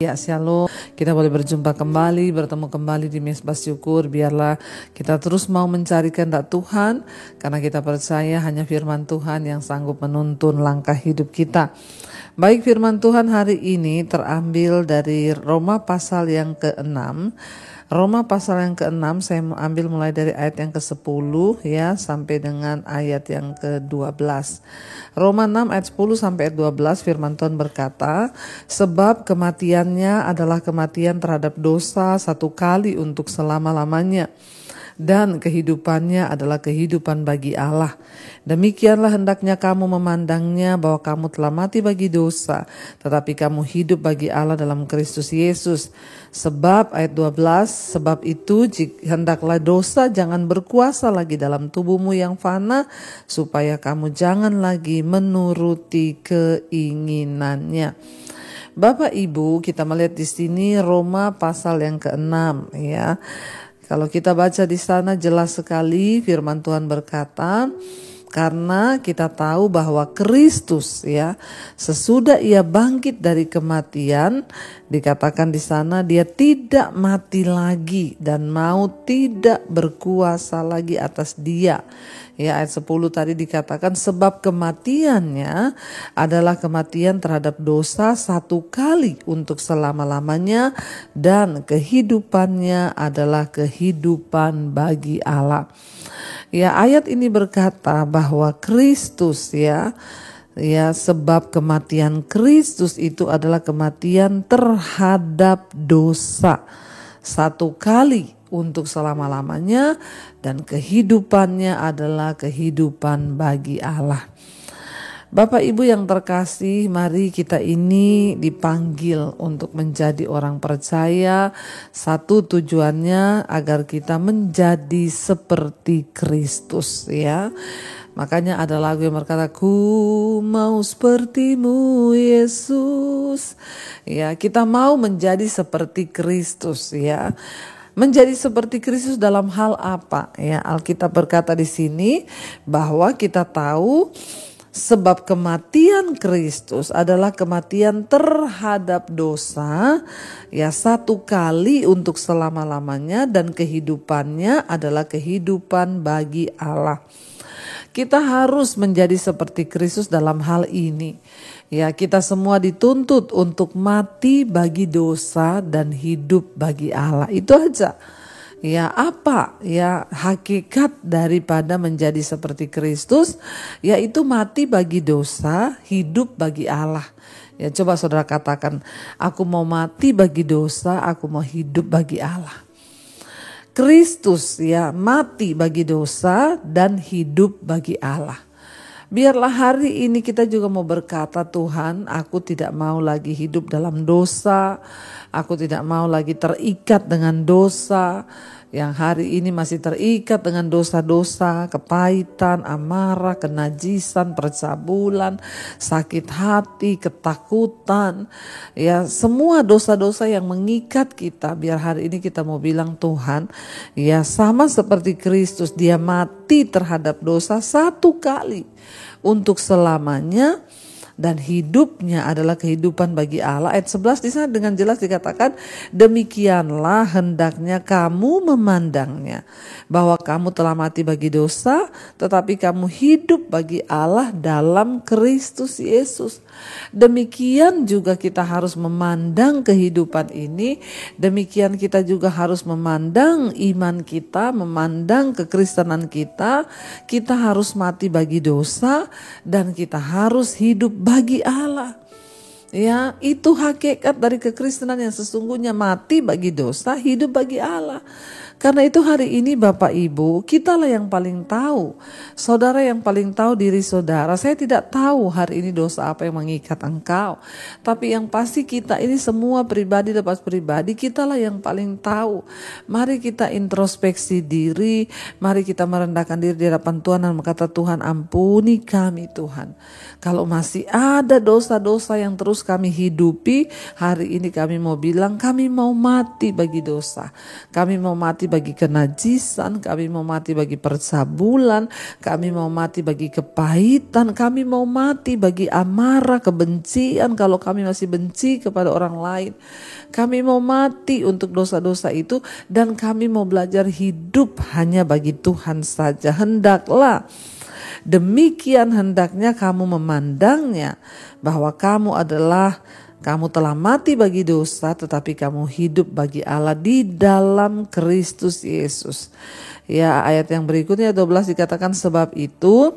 Ya, shalom. Kita boleh berjumpa kembali, bertemu kembali di Mezbah Syukur. Biarlah kita terus mau mencari kehendak Tuhan, karena kita percaya hanya firman Tuhan yang sanggup menuntun langkah hidup kita. Baik, firman Tuhan hari ini terambil dari Roma pasal yang ke-6. Roma pasal yang ke-6 saya mau ambil mulai dari ayat yang ke-10 ya sampai dengan ayat yang ke-12. Roma 6 ayat 10 sampai ayat 12 firman Tuhan berkata, sebab kematiannya adalah kematian terhadap dosa satu kali untuk selama-lamanya, dan kehidupannya adalah kehidupan bagi Allah. Demikianlah hendaknya kamu memandangnya, bahwa kamu telah mati bagi dosa, tetapi kamu hidup bagi Allah dalam Kristus Yesus. Sebab ayat 12, sebab itu hendaklah dosa jangan berkuasa lagi dalam tubuhmu yang fana, supaya kamu jangan lagi menuruti keinginannya. Bapak Ibu, kita melihat di sini Roma pasal yang ke-6 ya. Kalau kita baca di sana jelas sekali firman Tuhan berkata, karena kita tahu bahwa Kristus ya, sesudah ia bangkit dari kematian, dikatakan di sana dia tidak mati lagi dan maut tidak berkuasa lagi atas dia. Ya, ayat 10 tadi dikatakan sebab kematiannya adalah kematian terhadap dosa satu kali untuk selama-lamanya, dan kehidupannya adalah kehidupan bagi Allah. Ya, ayat ini berkata bahwa Kristus ya, sebab kematian Kristus itu adalah kematian terhadap dosa satu kali untuk selama-lamanya, dan kehidupannya adalah kehidupan bagi Allah. Bapak Ibu yang terkasih, mari kita ini dipanggil untuk menjadi orang percaya. Satu tujuannya agar kita menjadi seperti Kristus ya. Makanya ada lagu yang berkata, ku mau sepertimu Yesus. Ya, kita mau menjadi seperti Kristus ya. Menjadi seperti Kristus dalam hal apa? Ya, Alkitab berkata di sini bahwa kita tahu sebab kematian Kristus adalah kematian terhadap dosa ya satu kali untuk selama-lamanya, dan kehidupannya adalah kehidupan bagi Allah. Kita harus menjadi seperti Kristus dalam hal ini. Ya, kita semua dituntut untuk mati bagi dosa dan hidup bagi Allah. Itu aja. Ya, apa ya hakikat daripada menjadi seperti Kristus? Yaitu mati bagi dosa, hidup bagi Allah. Ya, coba saudara katakan, aku mau mati bagi dosa, aku mau hidup bagi Allah. Kristus ya mati bagi dosa dan hidup bagi Allah. Biarlah hari ini kita juga mau berkata, Tuhan, aku tidak mau lagi hidup dalam dosa. Aku tidak mau lagi terikat dengan dosa. Yang hari ini masih terikat dengan dosa-dosa, kepahitan, amarah, kenajisan, percabulan, sakit hati, ketakutan. Ya, semua dosa-dosa yang mengikat kita. Biar hari ini kita mau bilang, Tuhan, ya sama seperti Kristus, dia mati terhadap dosa satu kali untuk selamanya, dan hidupnya adalah kehidupan bagi Allah. Ayat 11 di sana dengan jelas dikatakan, demikianlah hendaknya kamu memandangnya, bahwa kamu telah mati bagi dosa, tetapi kamu hidup bagi Allah dalam Kristus Yesus. Demikian juga kita harus memandang kehidupan ini. Demikian kita juga harus memandang iman kita, memandang kekristenan kita. Kita harus mati bagi dosa dan kita harus hidup bagi Allah. Ya, itu hakikat dari kekristenan yang sesungguhnya, mati bagi dosa, hidup bagi Allah. Karena itu hari ini Bapak Ibu, kitalah yang paling tahu. Saudara yang paling tahu diri saudara. Saya tidak tahu hari ini dosa apa yang mengikat engkau. Tapi yang pasti kita ini semua pribadi lepas pribadi, kitalah yang paling tahu. Mari kita introspeksi diri. Mari kita merendahkan diri di hadapan Tuhan dan berkata, Tuhan ampuni kami Tuhan. Kalau masih ada dosa-dosa yang terus terus kami hidupi, hari ini kami mau bilang kami mau mati bagi dosa. Kami mau mati bagi kenajisan, kami mau mati bagi percabulan, kami mau mati bagi kepahitan, kami mau mati bagi amarah, kebencian kalau kami masih benci kepada orang lain. Kami mau mati untuk dosa-dosa itu dan kami mau belajar hidup hanya bagi Tuhan saja. Hendaklah demikian hendaknya kamu memandangnya, bahwa kamu telah mati bagi dosa, tetapi kamu hidup bagi Allah di dalam Kristus Yesus. Ya, ayat yang berikutnya 12 dikatakan, sebab itu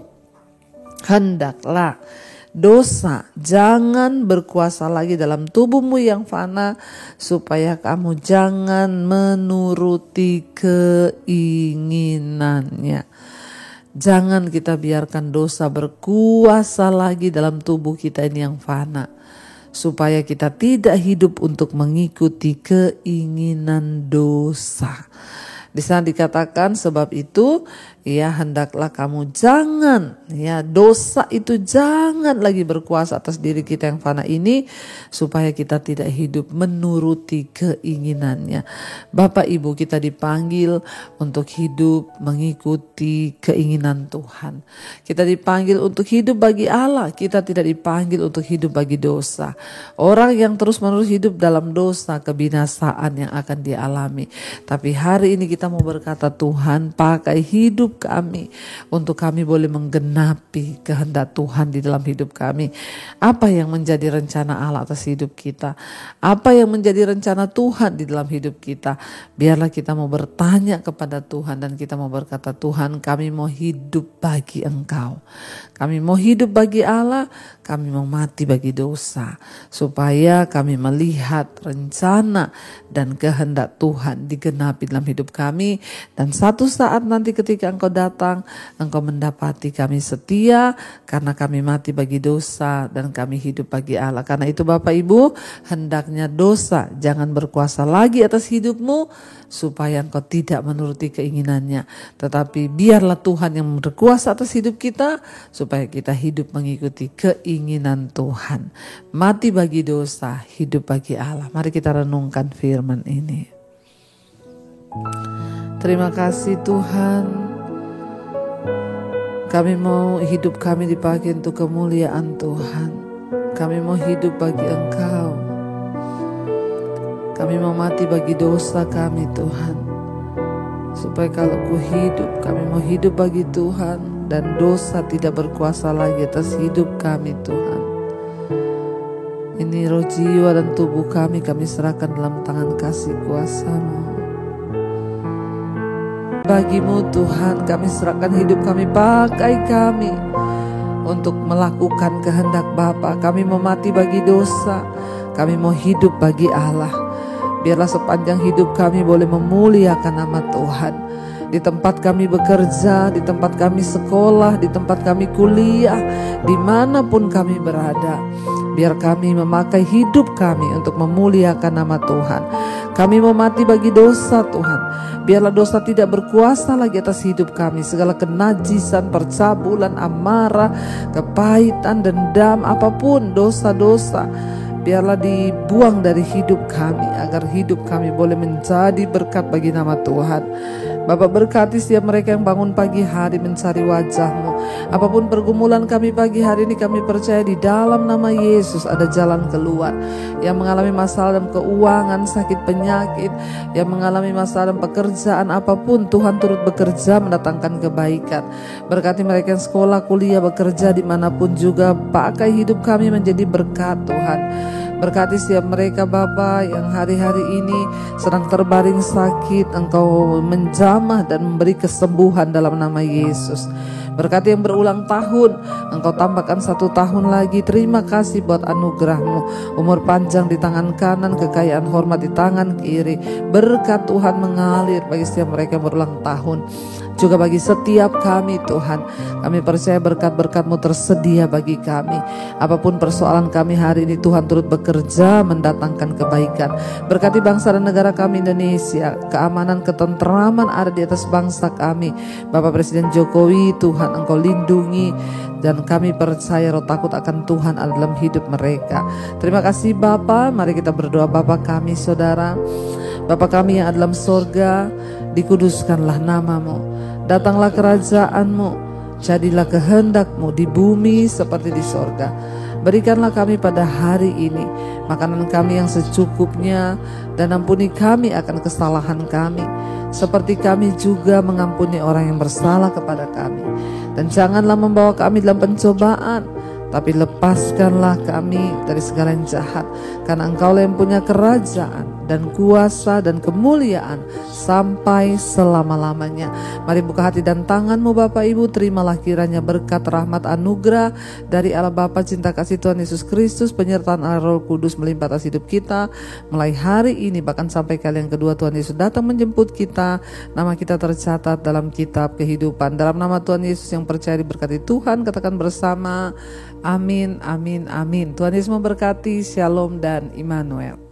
hendaklah dosa jangan berkuasa lagi dalam tubuhmu yang fana, supaya kamu jangan menuruti keinginannya. Jangan kita biarkan dosa berkuasa lagi dalam tubuh kita ini yang fana, supaya kita tidak hidup untuk mengikuti keinginan dosa. Di sana dikatakan, sebab itu ya hendaklah kamu jangan, ya dosa itu jangan lagi berkuasa atas diri kita yang fana ini, supaya kita tidak hidup menuruti keinginannya. Bapak Ibu, kita dipanggil untuk hidup mengikuti keinginan Tuhan. Kita dipanggil untuk hidup bagi Allah, kita tidak dipanggil untuk hidup bagi dosa. Orang yang terus-menerus hidup dalam dosa, kebinasaan yang akan dia alami. Tapi hari ini kita mau berkata, Tuhan pakai hidup kami untuk kami boleh menggenapi kehendak Tuhan di dalam hidup kami. Apa yang menjadi rencana Allah atas hidup kita, apa yang menjadi rencana Tuhan di dalam hidup kita, biarlah kita mau bertanya kepada Tuhan dan kita mau berkata, Tuhan kami mau hidup bagi Engkau, kami mau hidup bagi Allah, kami mau mati bagi dosa, supaya kami melihat rencana dan kehendak Tuhan digenapi dalam hidup kami. Dan satu saat nanti ketika Engkau datang, Engkau mendapati kami setia karena kami mati bagi dosa dan kami hidup bagi Allah. Karena itu Bapak Ibu, hendaknya dosa jangan berkuasa lagi atas hidupmu, supaya engkau tidak menuruti keinginannya. Tetapi biarlah Tuhan yang berkuasa atas hidup kita, supaya kita hidup mengikuti keinginan Tuhan. Mati bagi dosa, hidup bagi Allah. Mari kita renungkan firman ini. Terima kasih Tuhan, kami mau hidup kami dipakai untuk kemuliaan Tuhan. Kami mau hidup bagi Engkau. Kami mau mati bagi dosa kami Tuhan, supaya kalau ku hidup, kami mau hidup bagi Tuhan dan dosa tidak berkuasa lagi atas hidup kami Tuhan. Ini roh, jiwa dan tubuh kami serahkan dalam tangan kasih kuasa-Mu. Bagimu Tuhan kami serahkan hidup kami, pakai kami untuk melakukan kehendak Bapa. Kami mau mati bagi dosa, kami mau hidup bagi Allah. Biarlah sepanjang hidup kami boleh memuliakan nama Tuhan. Di tempat kami bekerja, di tempat kami sekolah, di tempat kami kuliah, dimanapun kami berada, biar kami memakai hidup kami untuk memuliakan nama Tuhan. Kami mau mati bagi dosa Tuhan. Biarlah dosa tidak berkuasa lagi atas hidup kami. Segala kenajisan, percabulan, amarah, kepahitan, dendam, apapun dosa-dosa, biarlah dibuang dari hidup kami, agar hidup kami boleh menjadi berkat bagi nama Tuhan. Bapak berkati setiap mereka yang bangun pagi hari mencari wajah-Mu. Apapun pergumulan kami pagi hari ini, kami percaya di dalam nama Yesus ada jalan keluar. Yang mengalami masalah dalam keuangan, sakit penyakit, yang mengalami masalah dalam pekerjaan, apapun Tuhan turut bekerja mendatangkan kebaikan. Berkati mereka yang sekolah, kuliah, bekerja dimanapun juga, pakai hidup kami menjadi berkat Tuhan. Berkati setiap mereka Bapa yang hari-hari ini sedang terbaring sakit, Engkau menjamah dan memberi kesembuhan dalam nama Yesus. Berkati yang berulang tahun, Engkau tambahkan 1 tahun lagi. Terima kasih buat anugerah-Mu. Umur panjang di tangan kanan, kekayaan hormat di tangan kiri. Berkat Tuhan mengalir bagi setiap mereka yang berulang tahun. juga bagi setiap kami Tuhan. Kami percaya berkat-berkat-Mu tersedia bagi kami. Apapun persoalan kami hari ini, Tuhan turut bekerja mendatangkan kebaikan. Berkati bangsa dan negara kami Indonesia, keamanan, ketentraman ada di atas bangsa kami. Bapak Presiden Jokowi, Tuhan Engkau lindungi, dan kami percaya roh takut akan Tuhan ada dalam hidup mereka. Terima kasih Bapa. Mari kita berdoa. Bapa kami saudara, Bapa kami yang ada dalam sorga, dikuduskanlah nama-Mu, datanglah kerajaan-Mu, jadilah kehendak-Mu di bumi seperti di sorga. Berikanlah kami pada hari ini makanan kami yang secukupnya, dan ampuni kami akan kesalahan kami, seperti kami juga mengampuni orang yang bersalah kepada kami. Dan janganlah membawa kami dalam pencobaan, tapi lepaskanlah kami dari segala yang jahat, karena Engkaulah yang punya kerajaan dan kuasa dan kemuliaan sampai selama-lamanya. Mari buka hati dan tangan-Mu Bapak Ibu, terimalah kiranya berkat, rahmat, anugerah dari Allah Bapa, cinta kasih Tuhan Yesus Kristus, penyertaan Allah Roh Kudus melimpah atas hidup kita mulai hari ini bahkan sampai kali yang kedua Tuhan Yesus datang menjemput kita. Nama kita tercatat dalam kitab kehidupan. Dalam nama Tuhan Yesus yang percaya diberkati Tuhan, katakan bersama, amin, amin, amin. Tuhan Yesus memberkati. Shalom dan Immanuel.